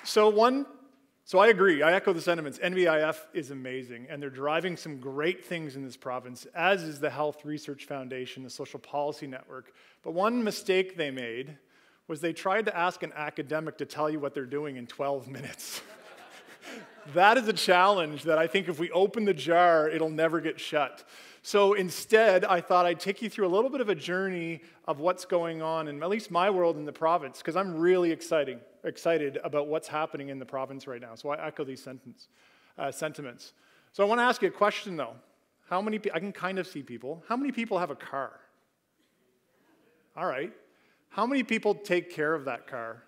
So I agree. I echo the sentiments. NBIF is amazing, and they're driving some great things in this province, as is the Health Research Foundation, the Social Policy Network. But one mistake they made was they tried to ask an academic to tell you what they're doing in 12 minutes. That is a challenge that I think if we open the jar, it'll never get shut. So instead, I thought I'd take you through a little bit of a journey of what's going on in at least my world in the province, because I'm really excited about what's happening in the province right now. So I echo these sentiments. So I want to ask you a question, though. I can kind of see people. How many people have a car? All right. How many people take care of that car?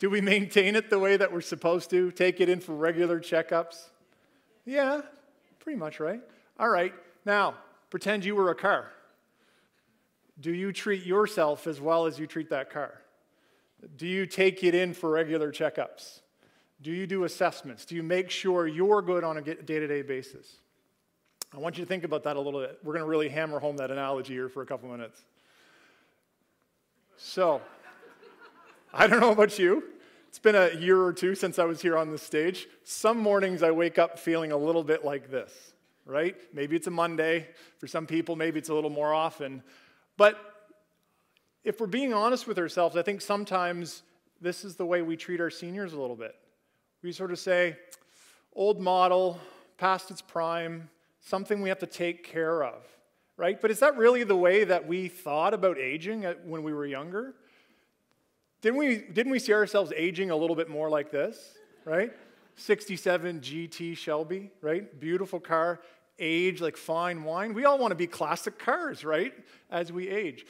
Do we maintain it the way that we're supposed to? Take it in for regular checkups? Yeah, pretty much, right? All right. Now, pretend you were a car. Do you treat yourself as well as you treat that car? Do you take it in for regular checkups? Do you do assessments? Do you make sure you're good on a day-to-day basis? I want you to think about that a little bit. We're going to really hammer home that analogy here for a couple minutes. So, I don't know about you. It's been a year or two since I was here on this stage. Some mornings I wake up feeling a little bit like this, right? Maybe it's a Monday. For some people, maybe it's a little more often. But if we're being honest with ourselves, I think sometimes this is the way we treat our seniors a little bit. We sort of say, old model, past its prime, something we have to take care of, right? But is that really the way that we thought about aging when we were younger? Didn't we see ourselves aging a little bit more like this, right? 67 GT Shelby, right? Beautiful car, age like fine wine. We all want to be classic cars, right? As we age.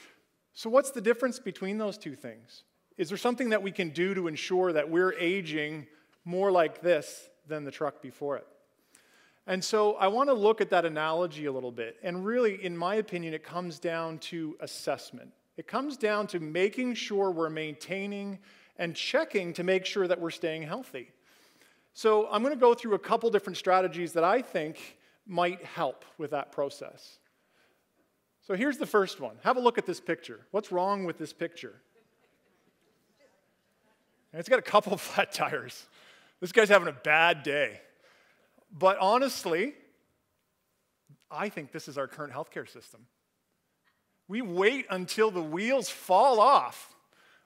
So what's the difference between those two things? Is there something that we can do to ensure that we're aging more like this than the truck before it? And so I want to look at that analogy a little bit. And really, in my opinion, it comes down to assessment. It comes down to making sure we're maintaining and checking to make sure that we're staying healthy. So I'm going to go through a couple different strategies that I think might help with that process. So here's the first one. Have a look at this picture. What's wrong with this picture? And it's got a couple of flat tires. This guy's having a bad day. But honestly, I think this is our current healthcare system. We wait until the wheels fall off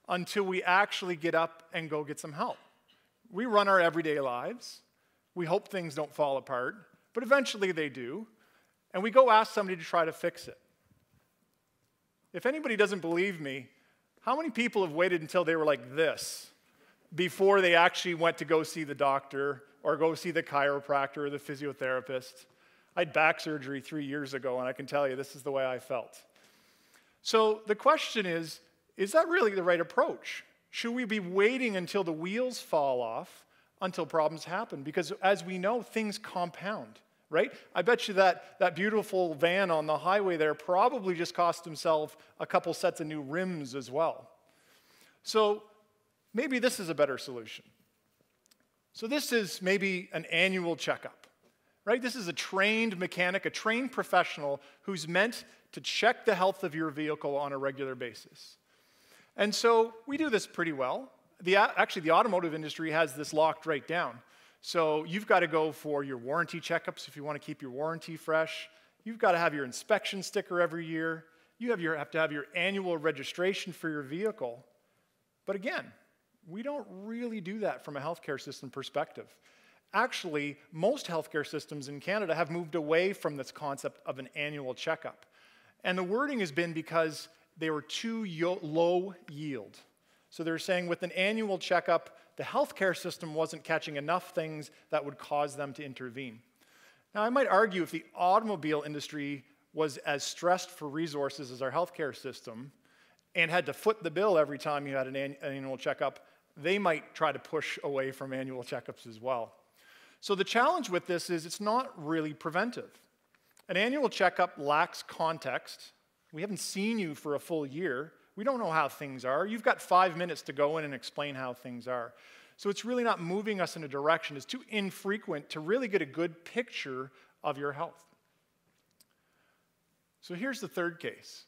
until we actually get up and go get some help. We run our everyday lives. We hope things don't fall apart, but eventually they do. And we go ask somebody to try to fix it. If anybody doesn't believe me, how many people have waited until they were like this before they actually went to go see the doctor or go see the chiropractor or the physiotherapist? I had back surgery 3 years ago, and I can tell you this is the way I felt. So the question is that really the right approach? Should we be waiting until the wheels fall off until problems happen? Because as we know, things compound, right? I bet you that beautiful van on the highway there probably just cost himself a couple sets of new rims as well. So maybe this is a better solution. So this is maybe an annual checkup, right? This is a trained mechanic, a trained professional who's meant to check the health of your vehicle on a regular basis. And so we do this pretty well. Actually, the automotive industry has this locked right down. So you've got to go for your warranty checkups if you want to keep your warranty fresh. You've got to have your inspection sticker every year. You have to have your annual registration for your vehicle. But again, we don't really do that from a healthcare system perspective. Actually, most healthcare systems in Canada have moved away from this concept of an annual checkup. And the wording has been because they were too low yield. So they're saying with an annual checkup, the healthcare system wasn't catching enough things that would cause them to intervene. Now, I might argue if the automobile industry was as stressed for resources as our healthcare system and had to foot the bill every time you had an annual checkup, they might try to push away from annual checkups as well. So the challenge with this is it's not really preventive. An annual checkup lacks context. We haven't seen you for a full year. We don't know how things are. You've got 5 minutes to go in and explain how things are. So it's really not moving us in a direction. It's too infrequent to really get a good picture of your health. So here's the third case.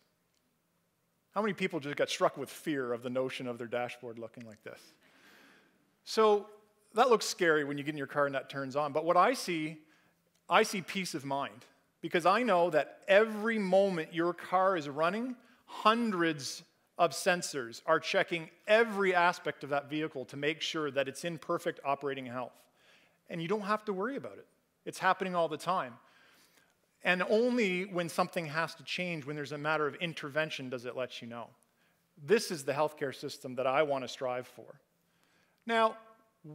How many people just got struck with fear of the notion of their dashboard looking like this? So that looks scary when you get in your car and that turns on. But what I see peace of mind. Because I know that every moment your car is running, hundreds of sensors are checking every aspect of that vehicle to make sure that it's in perfect operating health. And you don't have to worry about it. It's happening all the time. And only when something has to change, when there's a matter of intervention, does it let you know. This is the healthcare system that I want to strive for. Now,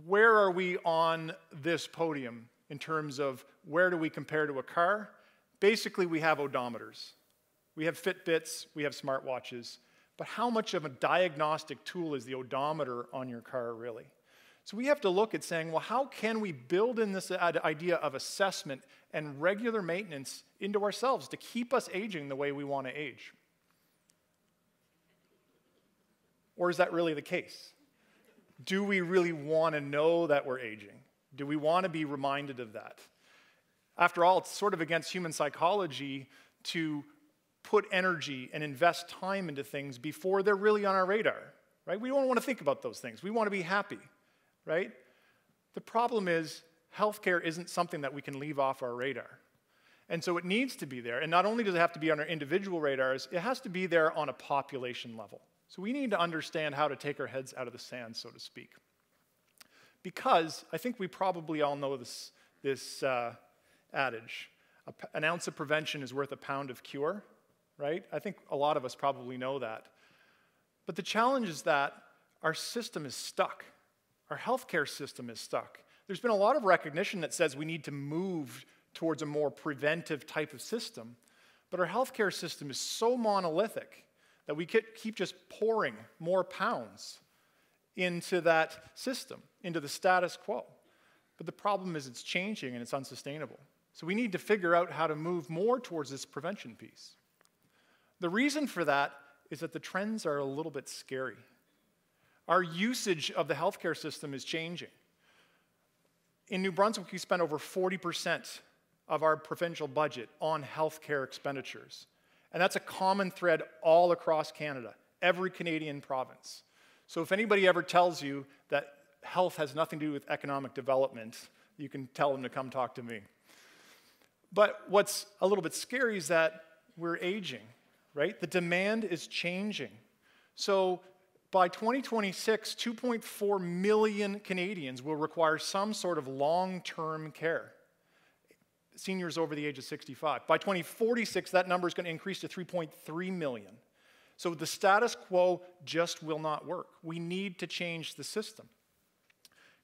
where are we on this podium in terms of where do we compare to a car? Basically, we have odometers. We have Fitbits, we have smartwatches. But how much of a diagnostic tool is the odometer on your car really? So we have to look at saying, well, how can we build in this idea of assessment and regular maintenance into ourselves to keep us aging the way we want to age? Or is that really the case? Do we really want to know that we're aging? Do we want to be reminded of that? After all, it's sort of against human psychology to put energy and invest time into things before they're really on our radar, right? We don't want to think about those things. We want to be happy, right? The problem is healthcare isn't something that we can leave off our radar. And so it needs to be there. And not only does it have to be on our individual radars, it has to be there on a population level. So we need to understand how to take our heads out of the sand, so to speak. Because I think we probably all know this adage, an ounce of prevention is worth a pound of cure, right? I think a lot of us probably know that. But the challenge is that our system is stuck. Our healthcare system is stuck. There's been a lot of recognition that says we need to move towards a more preventive type of system, but our healthcare system is so monolithic that we keep just pouring more pounds into that system, into the status quo. But the problem is it's changing and it's unsustainable. So we need to figure out how to move more towards this prevention piece. The reason for that is that the trends are a little bit scary. Our usage of the healthcare system is changing. In New Brunswick, we spend over 40% of our provincial budget on healthcare expenditures. And that's a common thread all across Canada, every Canadian province. So if anybody ever tells you that health has nothing to do with economic development, you can tell them to come talk to me. But what's a little bit scary is that we're aging, right? The demand is changing. So by 2026, 2.4 million Canadians will require some sort of long-term care. Seniors over the age of 65. By 2046, that number is going to increase to 3.3 million. So the status quo just will not work. We need to change the system.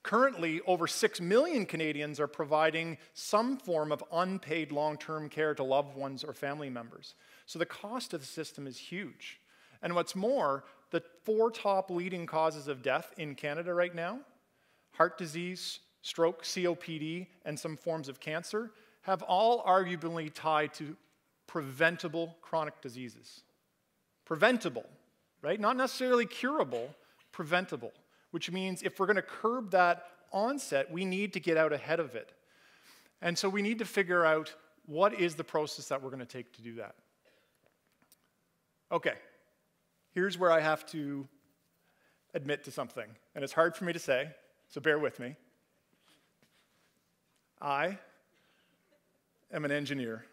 Currently, over 6 million Canadians are providing some form of unpaid long-term care to loved ones or family members. So the cost of the system is huge. And what's more, the 4 top leading causes of death in Canada right now, heart disease, stroke, COPD, and some forms of cancer, have all arguably tied to preventable chronic diseases. Preventable, right? Not necessarily curable, preventable, which means if we're going to curb that onset, we need to get out ahead of it. And so we need to figure out what is the process that we're going to take to do that. Okay, here's where I have to admit to something, and it's hard for me to say, so bear with me. I am an engineer.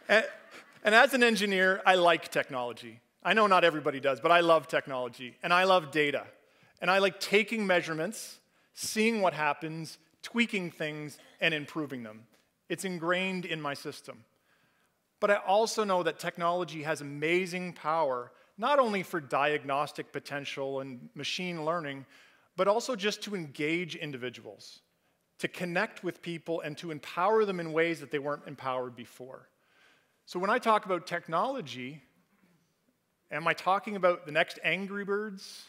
And as an engineer, I like technology. I know not everybody does, but I love technology, and I love data. And I like taking measurements, seeing what happens, tweaking things, and improving them. It's ingrained in my system. But I also know that technology has amazing power, not only for diagnostic potential and machine learning, but also just to engage individuals, to connect with people, and to empower them in ways that they weren't empowered before. So when I talk about technology, am I talking about the next Angry Birds?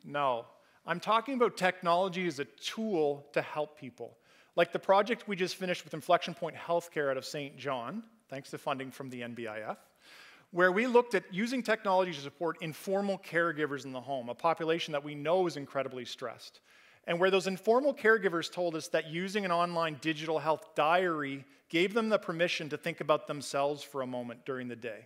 No. I'm talking about technology as a tool to help people. Like the project we just finished with Inflection Point Healthcare out of St. John, thanks to funding from the NBIF, where we looked at using technology to support informal caregivers in the home, a population that we know is incredibly stressed. And where those informal caregivers told us that using an online digital health diary gave them the permission to think about themselves for a moment during the day.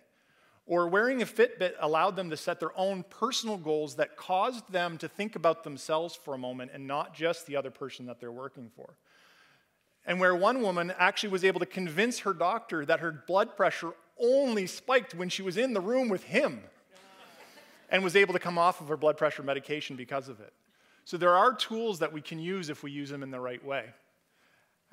Or wearing a Fitbit allowed them to set their own personal goals that caused them to think about themselves for a moment and not just the other person that they're working for. And where one woman actually was able to convince her doctor that her blood pressure only spiked when she was in the room with him and was able to come off of her blood pressure medication because of it. So there are tools that we can use if we use them in the right way.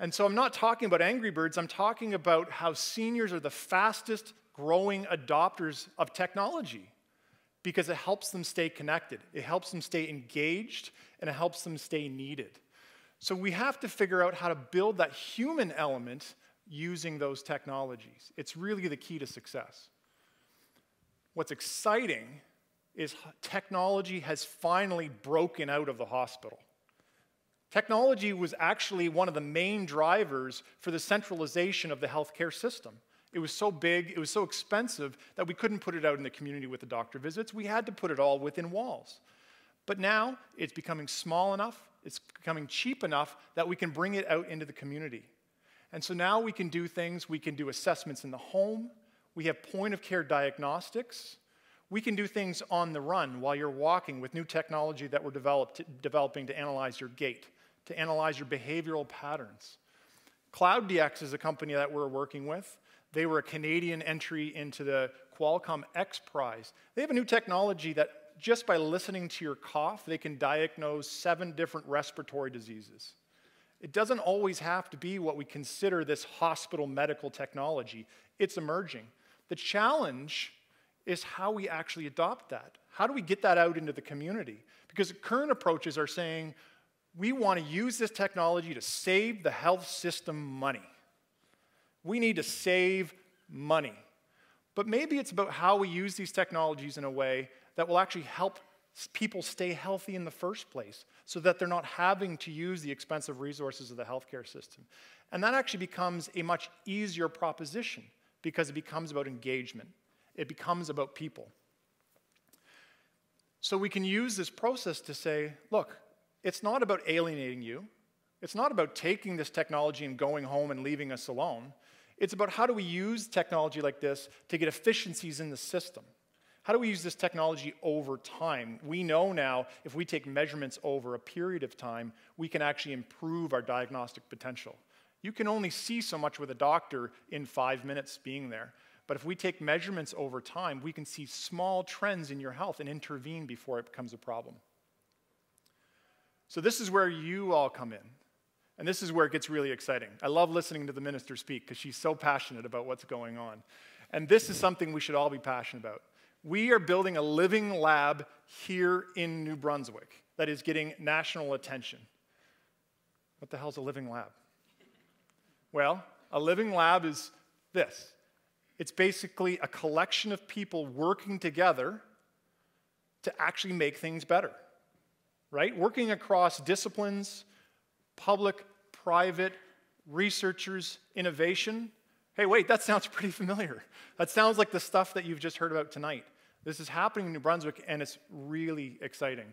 And so I'm not talking about Angry Birds, I'm talking about how seniors are the fastest growing adopters of technology because it helps them stay connected, it helps them stay engaged, and it helps them stay needed. So we have to figure out how to build that human element using those technologies. It's really the key to success. What's exciting is technology has finally broken out of the hospital. Technology was actually one of the main drivers for the centralization of the healthcare system. It was so big, it was so expensive that we couldn't put it out in the community with the doctor visits. We had to put it all within walls. But now it's becoming small enough, it's becoming cheap enough that we can bring it out into the community. And so now we can do things, we can do assessments in the home, we have point-of-care diagnostics, we can do things on the run while you're walking with new technology that we're developing to analyze your gait, to analyze your behavioral patterns. CloudDX is a company that we're working with. They were a Canadian entry into the Qualcomm X Prize. They have a new technology that just by listening to your cough, they can diagnose 7 different respiratory diseases. It doesn't always have to be what we consider this hospital medical technology. It's emerging. The challenge is how we actually adopt that. How do we get that out into the community? Because current approaches are saying, we want to use this technology to save the health system money. We need to save money. But maybe it's about how we use these technologies in a way that will actually help people stay healthy in the first place so that they're not having to use the expensive resources of the healthcare system. And that actually becomes a much easier proposition because it becomes about engagement. It becomes about people. So we can use this process to say, look, it's not about alienating you. It's not about taking this technology and going home and leaving us alone. It's about how do we use technology like this to get efficiencies in the system. How do we use this technology over time? We know now if we take measurements over a period of time, we can actually improve our diagnostic potential. You can only see so much with a doctor in 5 minutes being there. But if we take measurements over time, we can see small trends in your health and intervene before it becomes a problem. So this is where you all come in. And this is where it gets really exciting. I love listening to the minister speak because she's so passionate about what's going on. And this is something we should all be passionate about. We are building a living lab here in New Brunswick that is getting national attention. What the hell is a living lab? Well, a living lab is this. It's basically a collection of people working together to actually make things better, right? Working across disciplines, public, private, researchers, innovation. Hey, wait, that sounds pretty familiar. That sounds like the stuff that you've just heard about tonight. This is happening in New Brunswick, and it's really exciting.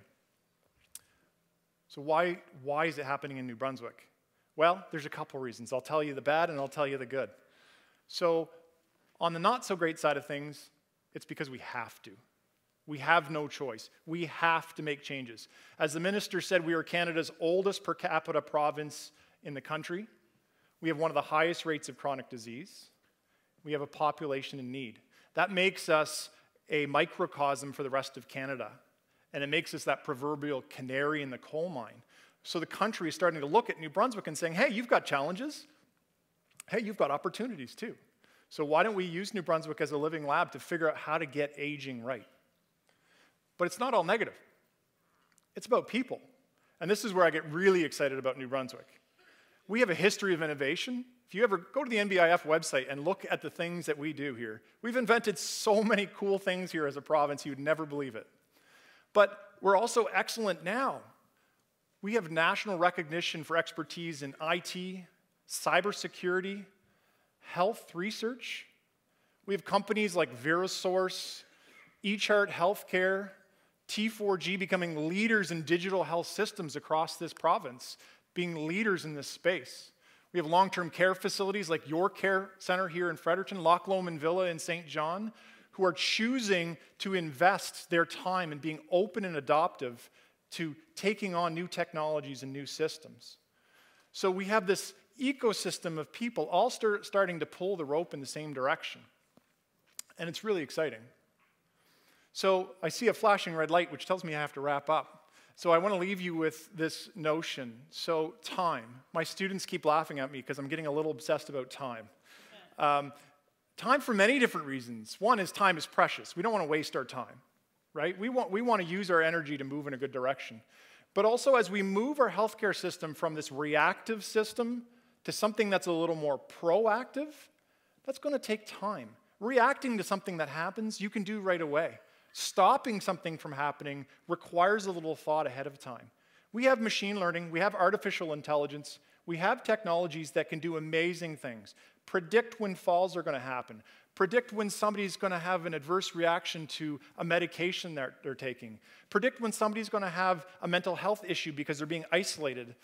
So why is it happening in New Brunswick? Well, there's a couple reasons. I'll tell you the bad, and I'll tell you the good. So on the not-so-great side of things, it's because we have to. We have no choice. We have to make changes. As the minister said, we are Canada's oldest per capita province in the country. We have one of the highest rates of chronic disease. We have a population in need. That makes us a microcosm for the rest of Canada. And it makes us that proverbial canary in the coal mine. So the country is starting to look at New Brunswick and saying, hey, you've got challenges. Hey, you've got opportunities too. So why don't we use New Brunswick as a living lab to figure out how to get aging right? But it's not all negative. It's about people. And this is where I get really excited about New Brunswick. We have a history of innovation. If you ever go to the NBIF website and look at the things that we do here, we've invented so many cool things here as a province, you'd never believe it. But we're also excellent now. We have national recognition for expertise in IT, cybersecurity, health research. We have companies like VeraSource, eChart Healthcare, T4G becoming leaders in digital health systems across this province, being leaders in this space. We have long-term care facilities like Your Care Center here in Fredericton, Loch Lomond Villa in St. John, who are choosing to invest their time in being open and adaptive to taking on new technologies and new systems. So we have this ecosystem of people all starting to pull the rope in the same direction. And it's really exciting. So I see a flashing red light, which tells me I have to wrap up. So I want to leave you with this notion. So time. My students keep laughing at me because I'm getting a little obsessed about time. Time for many different reasons. One is time is precious. We don't want to waste our time, right? We want to use our energy to move in a good direction. But also as we move our healthcare system from this reactive system to something that's a little more proactive, that's going to take time. Reacting to something that happens, you can do right away. Stopping something from happening requires a little thought ahead of time. We have machine learning, we have artificial intelligence, we have technologies that can do amazing things. Predict when falls are going to happen. Predict when somebody's going to have an adverse reaction to a medication that they're taking. Predict when somebody's going to have a mental health issue because they're being isolated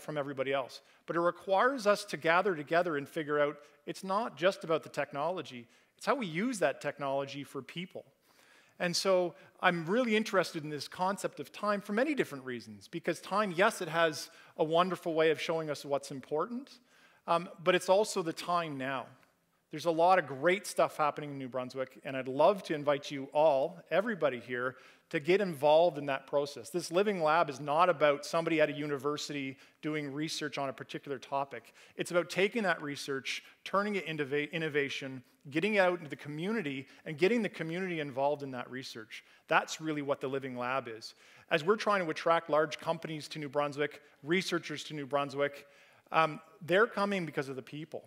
from everybody else. But it requires us to gather together and figure out it's not just about the technology, it's how we use that technology for people. And so I'm really interested in this concept of time for many different reasons, because time, yes, it has a wonderful way of showing us what's important, but it's also the time now. There's a lot of great stuff happening in New Brunswick, and I'd love to invite you all, everybody here, to get involved in that process. This Living Lab is not about somebody at a university doing research on a particular topic. It's about taking that research, turning it into innovation, getting it out into the community, and getting the community involved in that research. That's really what the Living Lab is. As we're trying to attract large companies to New Brunswick, researchers to New Brunswick, they're coming because of the people.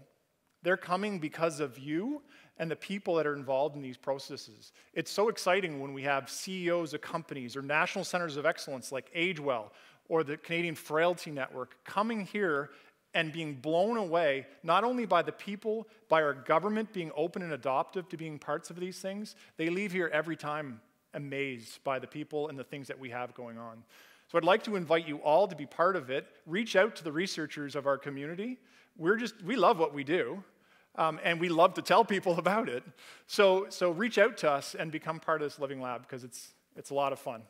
They're coming because of you and the people that are involved in these processes. It's so exciting when we have CEOs of companies or national centers of excellence like AgeWell or the Canadian Frailty Network coming here and being blown away, not only by the people, by our government being open and adaptive to being parts of these things. They leave here every time amazed by the people and the things that we have going on. So I'd like to invite you all to be part of it. Reach out to the researchers of our community. We love what we do. And we love to tell people about it. So reach out to us and become part of this Living Lab because it's a lot of fun.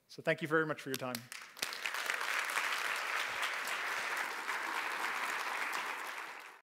So thank you very much for your time.